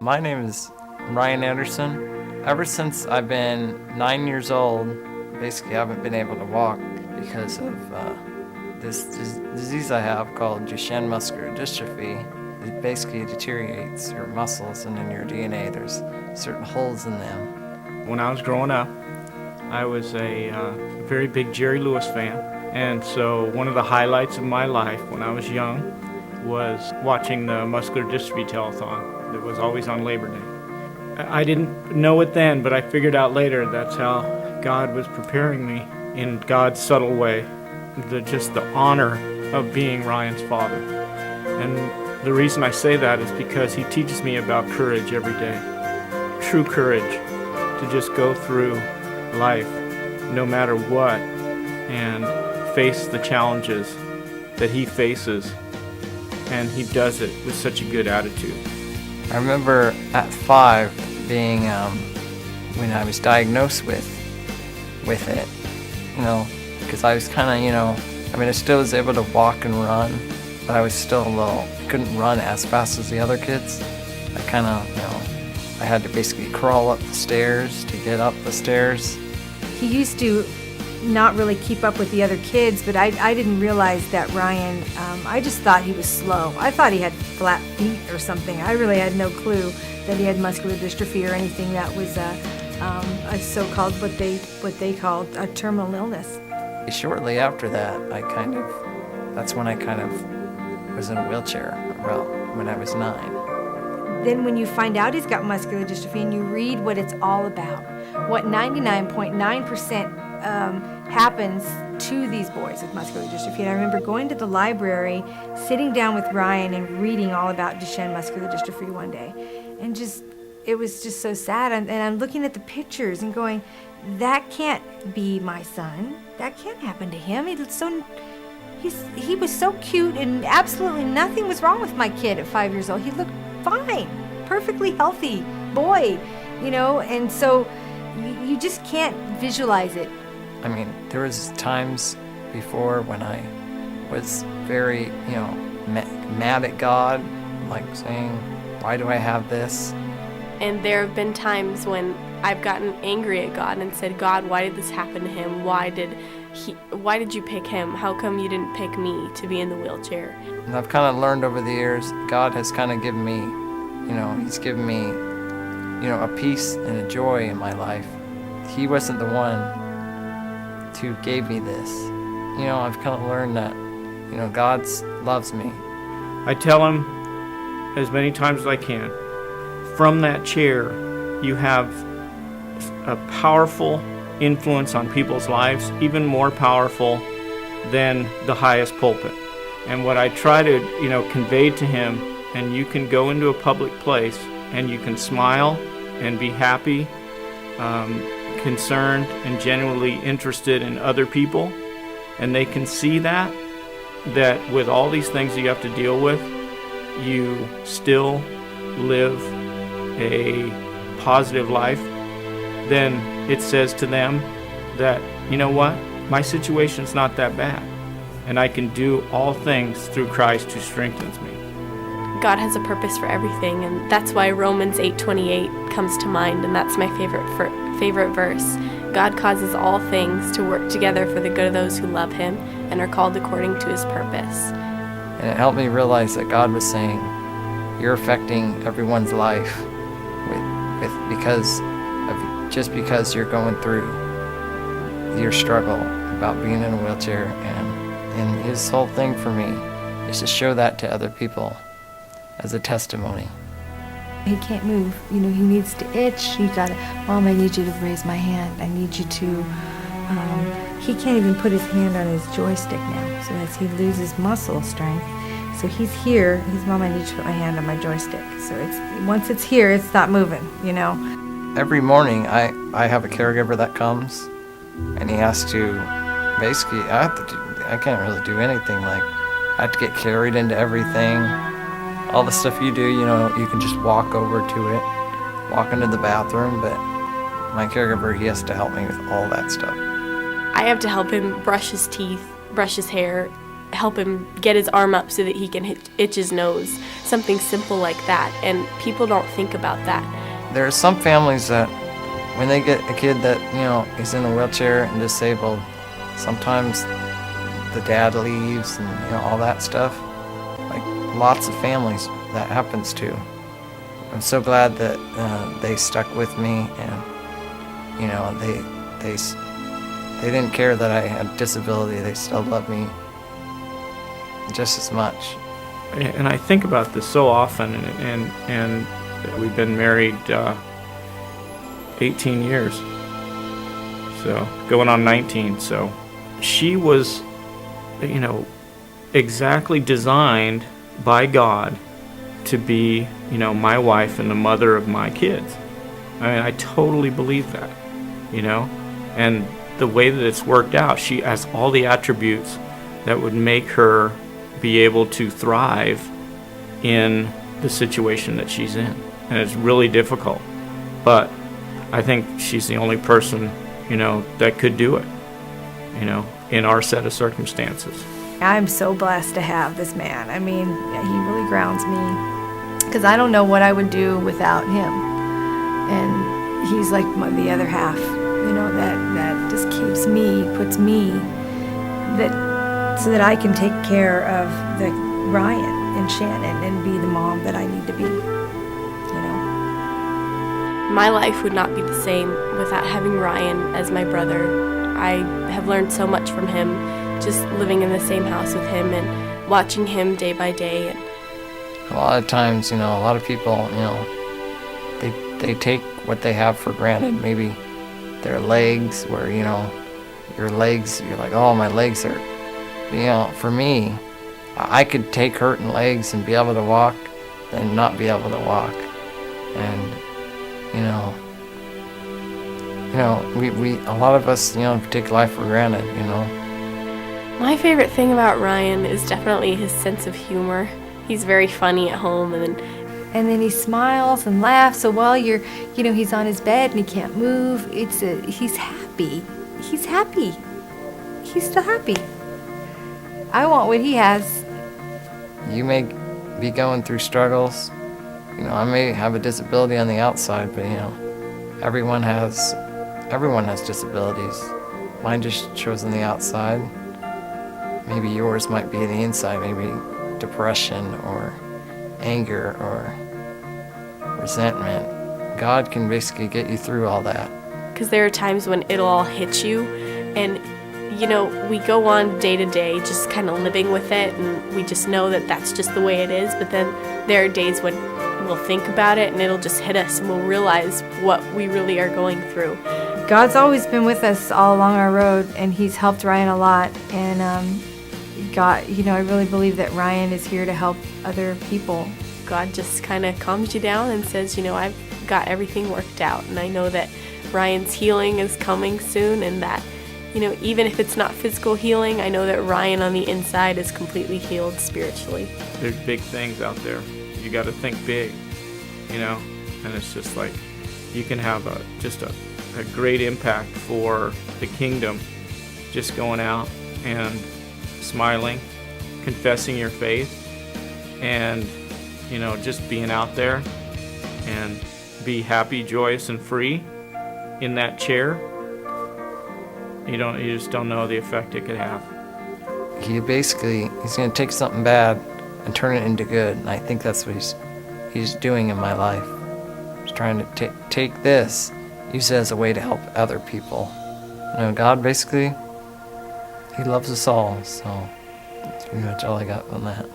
My name is Ryan Anderson. Ever since I've been 9 years old, basically I haven't been able to walk because of this disease I have called Duchenne muscular dystrophy. It basically deteriorates your muscles, and in your DNA there's certain holes in them. When I was growing up, I was a very big Jerry Lewis fan, and so one of the highlights of my life when I was young was watching the muscular dystrophy telethon that was always on Labor Day. I didn't know it then, but I figured out later that's how God was preparing me in God's subtle way, just the honor of being Ryan's father. And the reason I say that is because he teaches me about courage every day. True courage to just go through life no matter what and face the challenges that he faces, and he does it with such a good attitude. I remember at 5 being when I was diagnosed with it, because I was kind of, I still was able to walk and run, but I was still couldn't run as fast as the other kids. I kind of, I had to basically crawl up the stairs to get up the stairs. He used to not really keep up with the other kids, but I didn't realize that Ryan, I just thought he was slow. I thought he had flat feet or something. I really had no clue that he had muscular dystrophy or anything that was a so-called, what they called a terminal illness. Shortly after that, that's when I kind of was in a wheelchair, about when I was 9. Then when you find out he's got muscular dystrophy and you read what it's all about, what 99.9% happens to these boys with muscular dystrophy. And I remember going to the library, sitting down with Ryan and reading all about Duchenne muscular dystrophy one day. And it was just so sad. And I'm looking at the pictures and going, that can't be my son. That can't happen to him. He was so cute, and absolutely nothing was wrong with my kid at 5 years old. He looked fine, perfectly healthy boy, and so you just can't visualize it. There was times before when I was very, mad at God, like saying, why do I have this? And there have been times when I've gotten angry at God and said, God, why did this happen to him? Why did you pick him? How come you didn't pick me to be in the wheelchair? And I've kind of learned over the years, God has kind of given me, he's given me, a peace and a joy in my life. He wasn't the one who gave me this. I've kind of learned that, God loves me. I tell him as many times as I can, from that chair, you have a powerful influence on people's lives, even more powerful than the highest pulpit. And what I try to, convey to him, and you can go into a public place and you can smile and be happy, concerned and genuinely interested in other people, and they can see that with all these things you have to deal with, you still live a positive life, then it says to them that, my situation's not that bad, and I can do all things through Christ who strengthens me. God has a purpose for everything, and that's why Romans 8:28 comes to mind, and that's my favorite verse. God causes all things to work together for the good of those who love him and are called according to his purpose. And it helped me realize that God was saying, you're affecting everyone's life because you're going through your struggle about being in a wheelchair. And his whole thing for me is to show that to other people as a testimony. He can't move. He needs to itch. Mom, I need you to raise my hand. I need you to, he can't even put his hand on his joystick now. So as he loses muscle strength, so he's here, Mom, I need you to put my hand on my joystick. So once it's here, it's not moving, Every morning I have a caregiver that comes, and he has to, basically, I can't really do anything. Like, I have to get carried into everything. All the stuff you do, you can just walk over to it, walk into the bathroom, but my caregiver, he has to help me with all that stuff. I have to help him brush his teeth, brush his hair, help him get his arm up so that he can itch his nose. Something simple like that, and people don't think about that. There are some families that when they get a kid that, is in a wheelchair and disabled, sometimes the dad leaves and, all that stuff. Like lots of families that happens to. I'm so glad that they stuck with me, and, they didn't care that I had disability. They still loved me just as much. And I think about this so often, and we've been married 18 years, so going on 19. So she was, exactly designed by God to be, my wife and the mother of my kids. I mean, I totally believe that, and the way that it's worked out, she has all the attributes that would make her be able to thrive in the situation that she's in. And it's really difficult. But I think she's the only person, that could do it, in our set of circumstances. I'm so blessed to have this man. I mean, he really grounds me, because I don't know what I would do without him. And he's like the other half, that just keeps me, puts me, so that I can take care of the Ryan and Shannon and be the mom that I need to be, My life would not be the same without having Ryan as my brother. I have learned so much from him, just living in the same house with him and watching him day by day. A lot of times, a lot of people, they take what they have for granted. Maybe their legs, where, your legs, you're like, oh, my legs hurt. But, for me, I could take hurting legs and be able to walk, then not be able to walk. And, we a lot of us, take life for granted, My favorite thing about Ryan is definitely his sense of humor. He's very funny at home, and then he smiles and laughs. So while he's on his bed and he can't move, he's happy. He's happy. He's still happy. I want what he has. You may be going through struggles. I may have a disability on the outside, but everyone has disabilities. Mine just shows on the outside. Maybe yours might be the inside, maybe depression or anger or resentment. God can basically get you through all that. Because there are times when it'll all hit you, and we go on day to day just kind of living with it, and we just know that that's just the way it is. But then there are days when we'll think about it and it'll just hit us, and we'll realize what we really are going through. God's always been with us all along our road, and he's helped Ryan a lot. And God, I really believe that Ryan is here to help other people. God just kind of calms you down and says, I've got everything worked out, and I know that Ryan's healing is coming soon, and that, even if it's not physical healing, I know that Ryan on the inside is completely healed spiritually. There's big things out there. You got to think big, and it's just like you can have a great impact for the kingdom just going out and smiling, confessing your faith, and just being out there and be happy, joyous, and free in that chair. You just don't know the effect it could have. He's going to take something bad and turn it into good, and I think that's what he's doing in my life. He's trying to take this, use it as a way to help other people. God basically, he loves us all, so that's pretty much all I got on that.